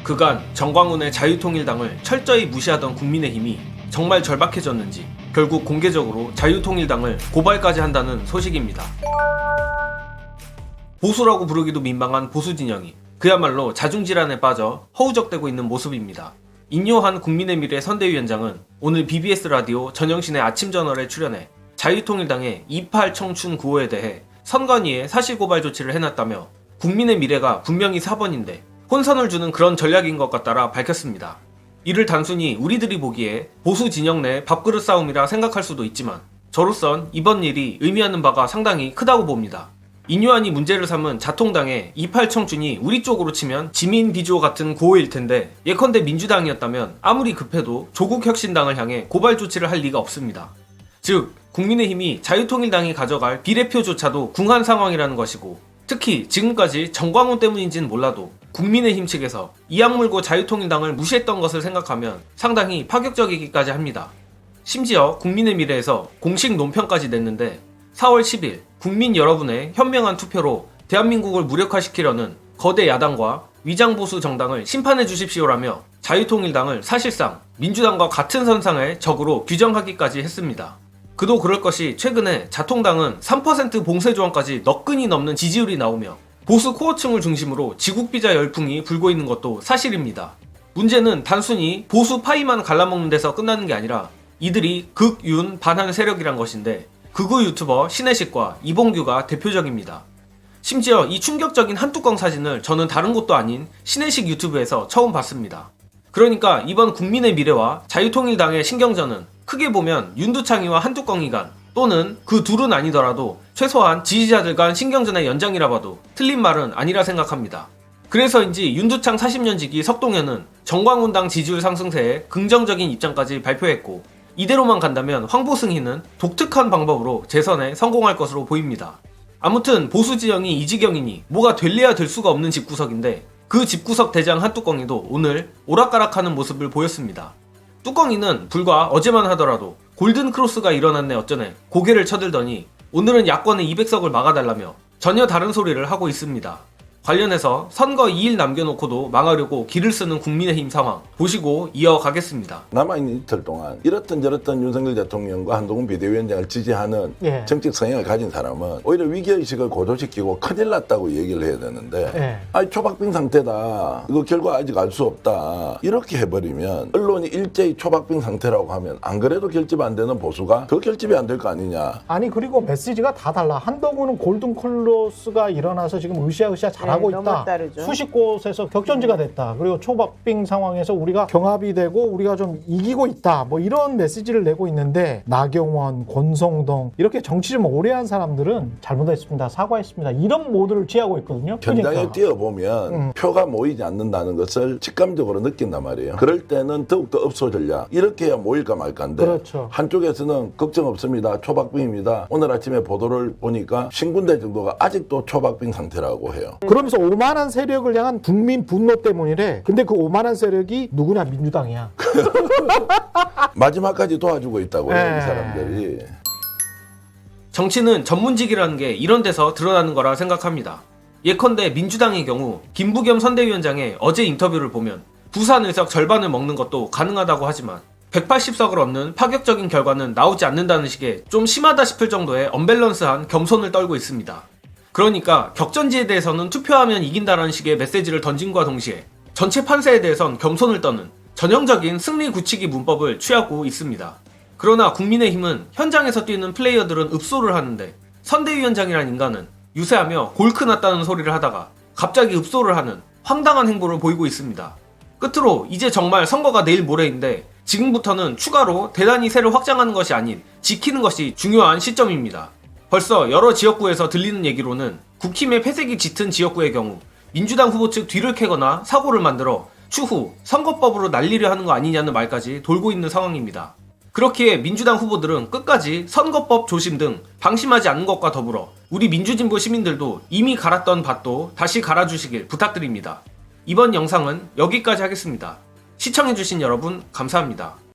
그간 정광훈의 자유통일당을 철저히 무시하던 국민의힘이 정말 절박해졌는지 결국 공개적으로 자유통일당을 고발까지 한다는 소식입니다. 보수라고 부르기도 민망한 보수진영이 그야말로 자중질환에 빠져 허우적대고 있는 모습입니다. 인요한 국민의미래 선대위원장은 오늘 BBS 라디오 전영신의 아침저널에 출연해 자유통일당의 28 청춘 구호에 대해 선관위에 사실고발 조치를 해놨다며 국민의 미래가 분명히 4번인데 혼선을 주는 그런 전략인 것 같다라 밝혔습니다. 이를 단순히 우리들이 보기에 보수 진영 내 밥그릇 싸움이라 생각할 수도 있지만 저로선 이번 일이 의미하는 바가 상당히 크다고 봅니다. 인요한이 문제를 삼은 자통당의 28 청춘이 우리 쪽으로 치면 지민 비주호 같은 고호일 텐데 예컨대 민주당이었다면 아무리 급해도 조국혁신당을 향해 고발 조치를 할 리가 없습니다. 즉 국민의힘이 자유통일당이 가져갈 비례표조차도 궁한 상황이라는 것이고 특히 지금까지 정광훈 때문인지는 몰라도 국민의힘 측에서 이악 물고 자유통일당을 무시했던 것을 생각하면 상당히 파격적이기까지 합니다. 심지어 국민의 미래에서 공식 논평까지 냈는데 4월 10일 국민 여러분의 현명한 투표로 대한민국을 무력화시키려는 거대 야당과 위장보수 정당을 심판해 주십시오라며 자유통일당을 사실상 민주당과 같은 선상의 적으로 규정하기까지 했습니다. 그도 그럴 것이 최근에 자통당은 3% 봉쇄 조항까지 너끈히 넘는 지지율이 나오며 보수 코어층을 중심으로 지국비자 열풍이 불고 있는 것도 사실입니다. 문제는 단순히 보수 파이만 갈라먹는 데서 끝나는 게 아니라 이들이 극윤 반한 세력이란 것인데 극우 유튜버 신혜식과 이봉규가 대표적입니다. 심지어 이 충격적인 한뚜껑 사진을 저는 다른 곳도 아닌 신혜식 유튜브에서 처음 봤습니다. 그러니까 이번 국민의 미래와 자유통일당의 신경전은 크게 보면 윤두창이와 한뚜껑이 간 또는 그 둘은 아니더라도 최소한 지지자들 간 신경전의 연장이라 봐도 틀린 말은 아니라 생각합니다. 그래서인지 윤두창 40년 지기 석동현은 정광훈당 지지율 상승세에 긍정적인 입장까지 발표했고 이대로만 간다면 황보승희는 독특한 방법으로 재선에 성공할 것으로 보입니다. 아무튼 보수 지형이 이 지경이니 뭐가 될래야 될 수가 없는 집구석인데 그 집구석 대장 한뚜껑이도 오늘 오락가락하는 모습을 보였습니다. 뚜껑이는 불과 어제만 하더라도 골든크로스가 일어났네 어쩌네 고개를 쳐들더니 오늘은 야권의 200석을 막아달라며 전혀 다른 소리를 하고 있습니다. 관련해서 선거 2일 남겨놓고도 망하려고 기를 쓰는 국민의힘 상황 보시고 이어가겠습니다. 남아있는 이틀 동안 이렇든 저렇든 윤석열 대통령과 한동훈 비대위원장을 지지하는 정책 성향을 가진 사람은 오히려 위기의식을 고조시키고 큰일 났다고 얘기를 해야 되는데 아니 초박빙 상태다. 이거 결과 아직 알 수 없다. 이렇게 해버리면 언론이 일제히 초박빙 상태라고 하면 안 그래도 결집 안 되는 보수가 더 결집이 안 될 거 아니냐. 아니 그리고 메시지가 다 달라. 한동훈은 골든클로스가 일어나서 지금 으쌰으쌰 잘하고 있다. 수십 곳에서 격전지가 됐다. 그리고 초박빙 상황에서 우리가 경합이 되고 우리가 좀 이기고 있다. 뭐 이런 메시지를 내고 있는데 나경원, 권성동 이렇게 정치 좀 오래 한 사람들은 잘못했습니다. 사과했습니다. 이런 모드를 취하고 있거든요. 현장에 그러니까. 뛰어보면 표가 모이지 않는다는 것을 직감적으로 느낀단 말이에요. 그럴 때는 더욱더 업소 전략 이렇게 해야 모일까 말까인데 그렇죠. 한쪽에서는 걱정 없습니다. 초박빙입니다. 오늘 아침에 보도를 보니까 신군대 정도가 아직도 초박빙 상태라고 해요. 그러면서 오만한 세력을 향한 국민 분노 때문이래. 근데 그 오만한 세력이 누구냐? 민주당이야. 마지막까지 도와주고 있다고 해요. 이 사람들이. 정치는 전문직이라는 게 이런 데서 드러나는 거라 생각합니다. 예컨대 민주당의 경우 김부겸 선대위원장의 어제 인터뷰를 보면 부산 의석 절반을 먹는 것도 가능하다고 하지만 180석을 얻는 파격적인 결과는 나오지 않는다는 식의 좀 심하다 싶을 정도의 언밸런스한 겸손을 떨고 있습니다. 그러니까 격전지에 대해서는 투표하면 이긴다라는 식의 메시지를 던진과 동시에 전체 판세에 대해선 겸손을 떠는 전형적인 승리 굳히기 문법을 취하고 있습니다. 그러나 국민의힘은 현장에서 뛰는 플레이어들은 읍소를 하는데 선대위원장이란 인간은 유세하며 골크 났다는 소리를 하다가 갑자기 읍소를 하는 황당한 행보를 보이고 있습니다. 끝으로 이제 정말 선거가 내일 모레인데 지금부터는 추가로 대단히 세를 확장하는 것이 아닌 지키는 것이 중요한 시점입니다. 벌써 여러 지역구에서 들리는 얘기로는 국힘의 패색이 짙은 지역구의 경우 민주당 후보 측 뒤를 캐거나 사고를 만들어 추후 선거법으로 날리려 하는 거 아니냐는 말까지 돌고 있는 상황입니다. 그렇기에 민주당 후보들은 끝까지 선거법 조심 등 방심하지 않는 것과 더불어 우리 민주진보 시민들도 이미 갈았던 밭도 다시 갈아주시길 부탁드립니다. 이번 영상은 여기까지 하겠습니다. 시청해주신 여러분 감사합니다.